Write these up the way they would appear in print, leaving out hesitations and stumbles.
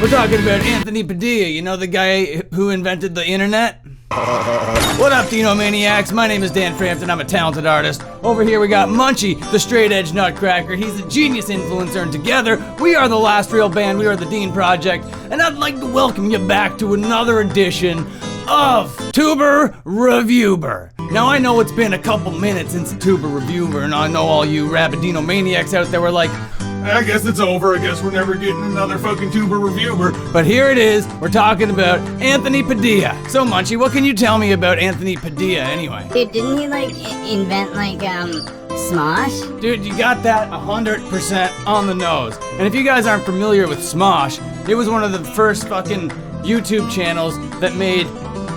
We're talking about Anthony Padilla, you know the guy who invented the internet? What up, DEANOMANIACs? My name is Dan Frampton, I'm a talented artist. Over here we got Munchie, the straight edge Nutcracker. He's a genius influencer, and together, we are the last real band, we are the Dean Project, and I'd like to welcome you back to another edition of Tuber Reviewer. Now I know it's been a couple minutes since Tuber Reviewer, and I know all you rabid DEANOMANIACs out there were like, I guess it's over. I guess we're never getting another fucking Tuber Reviewer. but here it is, we're talking about Anthony Padilla. So Munchie, what can you tell me about Anthony Padilla anyway? Dude, didn't he invent Smosh? Dude, you got that 100% on the nose. And if you guys aren't familiar with Smosh, it was one of the first fucking YouTube channels that made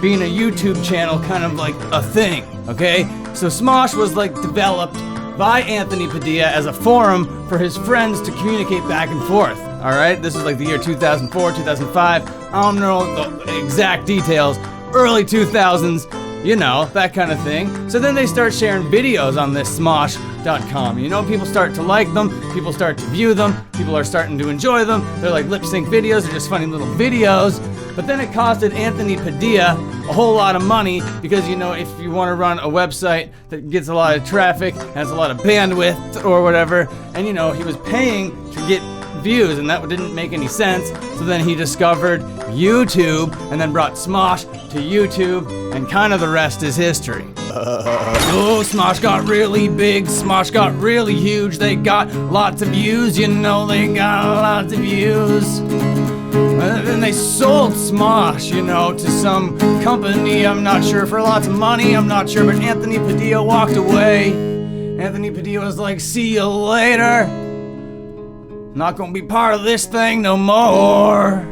being a YouTube channel kind of like a thing, okay? So Smosh was like developed by Anthony Padilla as a forum for his friends to communicate back and forth, alright? This is like the year 2004, 2005, I don't know the exact details, early 2000s, you know, that kind of thing. So then they start sharing videos on this Smosh.com. You know, people start to like them, people start to view them, people are starting to enjoy them. They're like lip sync videos, they're just funny little videos. But then it costed Anthony Padilla a whole lot of money because, you know, if you want to run a website that gets a lot of traffic, has a lot of bandwidth or whatever, and, you know, he was paying to get views, and that didn't make any sense. So then he discovered YouTube and then brought Smosh to YouTube, and kind of the rest is history. Oh, Smosh got really big, Smosh got really huge, they got lots of views, you know, they got lots of views. And then they sold Smosh, you know, to some company, I'm not sure, for lots of money, I'm not sure, but Anthony Padilla walked away. Anthony Padilla was like, see you later. Not gonna be part of this thing no more.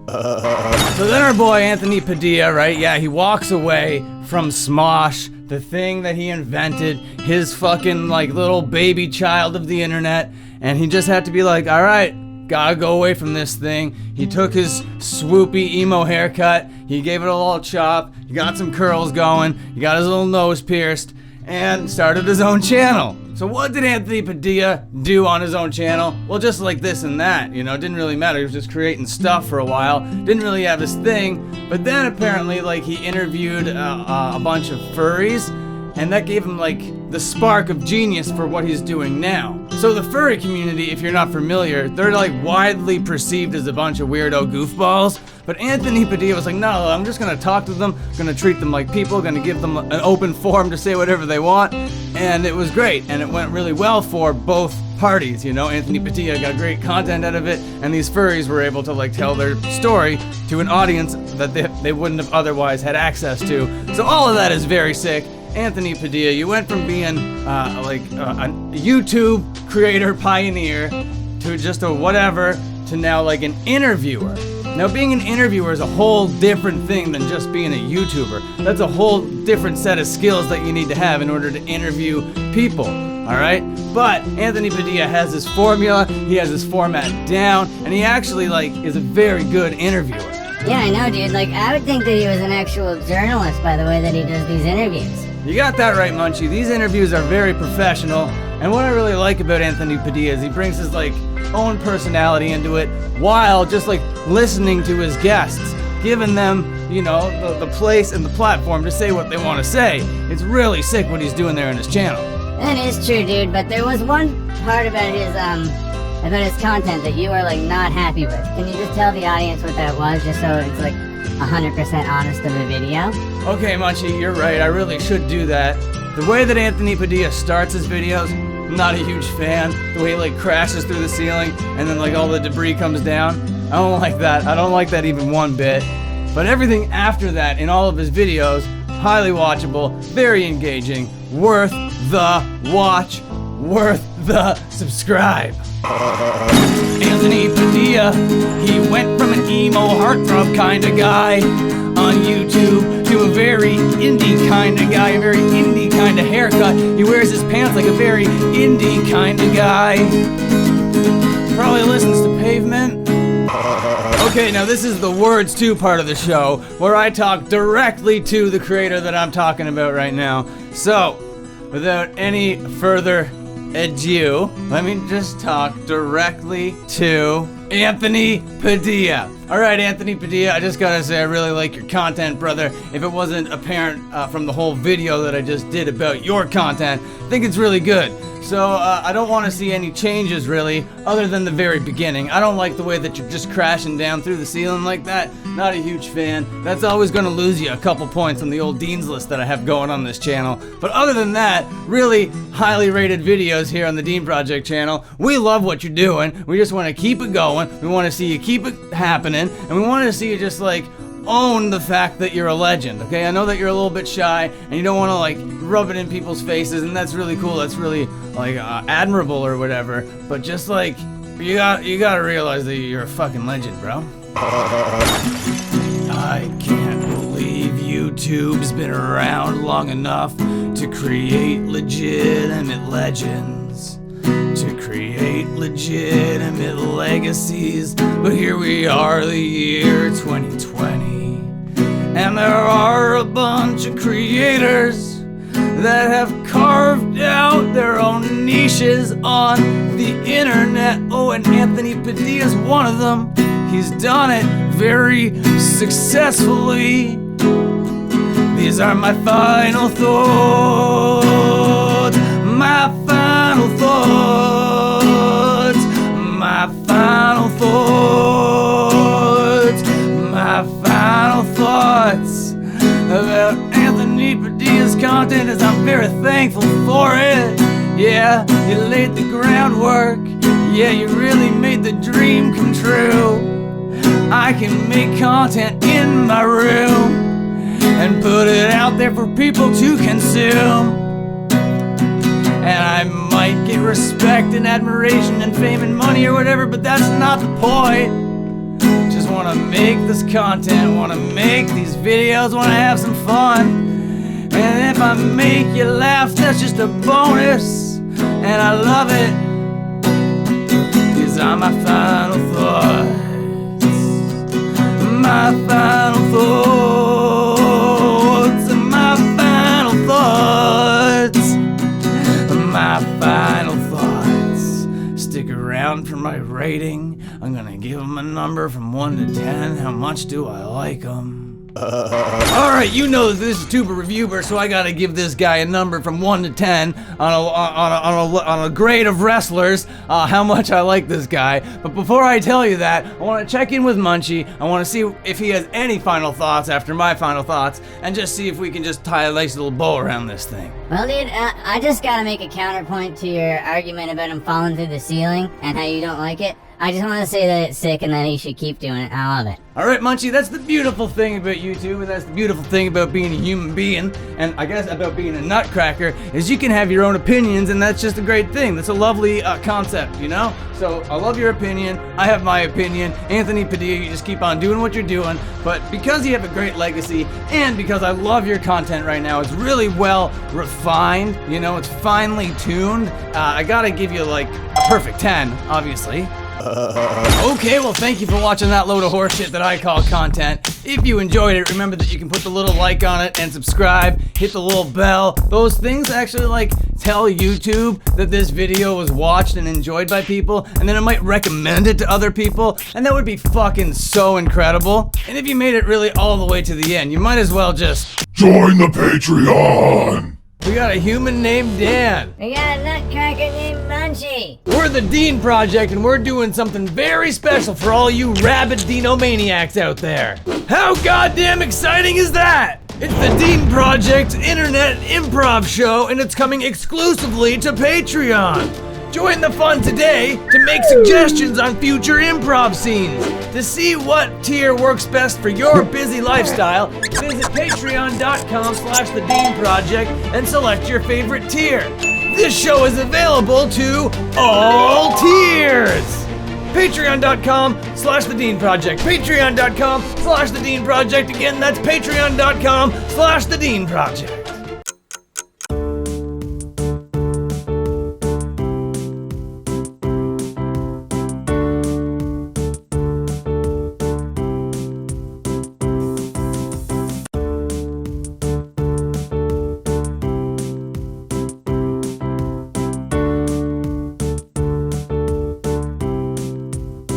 So then our boy Anthony Padilla, right, yeah, he walks away from Smosh, the thing that he invented, his fucking like little baby child of the internet, and he just had to be like, alright, gotta go away from this thing. He took his swoopy emo haircut, he gave it a little chop, he got some curls going, he got his little nose pierced, and started his own channel. So what did Anthony Padilla do on his own channel? Well, just like this and that, you know, it didn't really matter. He was just creating stuff for a while, didn't really have his thing, but then apparently, like, he interviewed a bunch of furries, and that gave him, like, the spark of genius for what he's doing now. So the furry community, if you're not familiar, they're, like, widely perceived as a bunch of weirdo goofballs, but Anthony Padilla was like, no, I'm just gonna talk to them, gonna treat them like people, gonna give them an open forum to say whatever they want, and it was great, and it went really well for both parties, you know. Anthony Padilla got great content out of it, and these furries were able to like tell their story to an audience that they wouldn't have otherwise had access to. So all of that is very sick. Anthony Padilla, you went from being a YouTube creator pioneer to just a whatever to now like an interviewer. Now being an interviewer is a whole different thing than just being a YouTuber. That's a whole different set of skills that you need to have in order to interview people, alright? But Anthony Padilla has his formula, he has his format down, and he actually like is a very good interviewer. Yeah, I know, dude. Like, I would think that he was an actual journalist by the way that he does these interviews. You got that right, Munchie. These interviews are very professional, and what I really like about Anthony Padilla is he brings his like own personality into it while just like listening to his guests, giving them, you know, the place and the platform to say what they want to say. It's really sick what he's doing there in his channel. That is true, dude, but there was one part about his content that you are like not happy with. Can you just tell the audience what that was, just so it's like 100% honest of a video? Okay, Munchie, you're right. I really should do that. The way that Anthony Padilla starts his videos, I'm not a huge fan. The way he like crashes through the ceiling and then like all the debris comes down. I don't like that. I don't like that even one bit. But everything after that in all of his videos, highly watchable, very engaging, worth the watch, worth the subscribe. Anthony Padilla, he went from an emo heartthrob kind of guy on YouTube to a very indie kind of guy, a very indie kind of haircut. He wears his pants like a very indie kind of guy. Probably listens to Pavement. Okay, now this is the Words To part of the show, where I talk directly to the creator that I'm talking about right now. So, without any further adieu, let me just talk directly to Anthony Padilla. Alright, Anthony Padilla, I just gotta say I really like your content, brother. If it wasn't apparent from the whole video that I just did about your content, I think it's really good. So, I don't want to see any changes, really, other than the very beginning. I don't like the way that you're just crashing down through the ceiling like that. Not a huge fan. That's always going to lose you a couple points on the old Dean's List that I have going on this channel. But other than that, really highly rated videos here on the Dean Project channel. We love what you're doing. We just want to keep it going. We want to see you keep it happening. And we want to see you just, like, own the fact that you're a legend, okay? I know that you're a little bit shy and you don't want to like rub it in people's faces, and that's really cool. That's really like admirable or whatever. But just like you gotta realize that you're a fucking legend, bro. I can't believe YouTube's been around long enough to create legitimate legends, to create legitimate legacies. But here we are, the year 2020. And there are a bunch of creators that have carved out their own niches on the internet. Oh, and Anthony Padilla's one of them. He's done it very successfully. These are my final thoughts. My final thoughts. My final thoughts. My final thoughts about Anthony Padilla's content is I'm very thankful for it. Yeah, you laid the groundwork. Yeah, you really made the dream come true. I can make content in my room and put it out there for people to consume. And I might get respect and admiration and fame and money or whatever, but that's not the point. Just wanna make this content, wanna make these videos, wanna have some fun. And if I make you laugh, that's just a bonus. And I love it. These are my final thoughts. My final thoughts. My final thoughts. My final thoughts. Stick around for my rating. I'm gonna give them a number from 1 to 10. How much do I like them? Alright, you know that this is Tuber Reviewer, so I gotta give this guy a number from 1 to 10 on a grade of wrestlers, how much I like this guy. But before I tell you that, I want to check in with Munchie. I want to see if he has any final thoughts after my final thoughts, and just see if we can just tie a nice little bow around this thing. Well, dude, I just gotta make a counterpoint to your argument about him falling through the ceiling and how you don't like it. I just want to say that it's sick and that he should keep doing it. I love it. Alright, Munchie, that's the beautiful thing about YouTube, and that's the beautiful thing about being a human being, and I guess about being a nutcracker, is you can have your own opinions, and that's just a great thing. That's a lovely concept, you know? So, I love your opinion, I have my opinion. Anthony Padilla, you just keep on doing what you're doing, but because you have a great legacy, and because I love your content right now, it's really well refined, you know, it's finely tuned, I gotta give you like a perfect 10, obviously. Okay, well thank you for watching that load of horseshit that I call content. If you enjoyed it, remember that you can put the little like on it and subscribe, hit the little bell. Those things actually like tell YouTube that this video was watched and enjoyed by people, and then it might recommend it to other people, and that would be fucking so incredible. And if you made it really all the way to the end, you might as well just Join the Patreon! We got a human named Dan. We got a nutcracker named Munchie. We're the Dean Project, and we're doing something very special for all you rabid DEANOMANIACs out there. How goddamn exciting is that? It's the Dean Project Internet Improv Show, and it's coming exclusively to Patreon. Join the fun today to make suggestions on future improv scenes. To see what tier works best for your busy lifestyle, visit patreon.com/thedeanproject and select your favorite tier. This show is available to all tiers. Patreon.com/thedeanproject. Patreon.com/thedeanproject. Again, that's patreon.com/thedeanproject.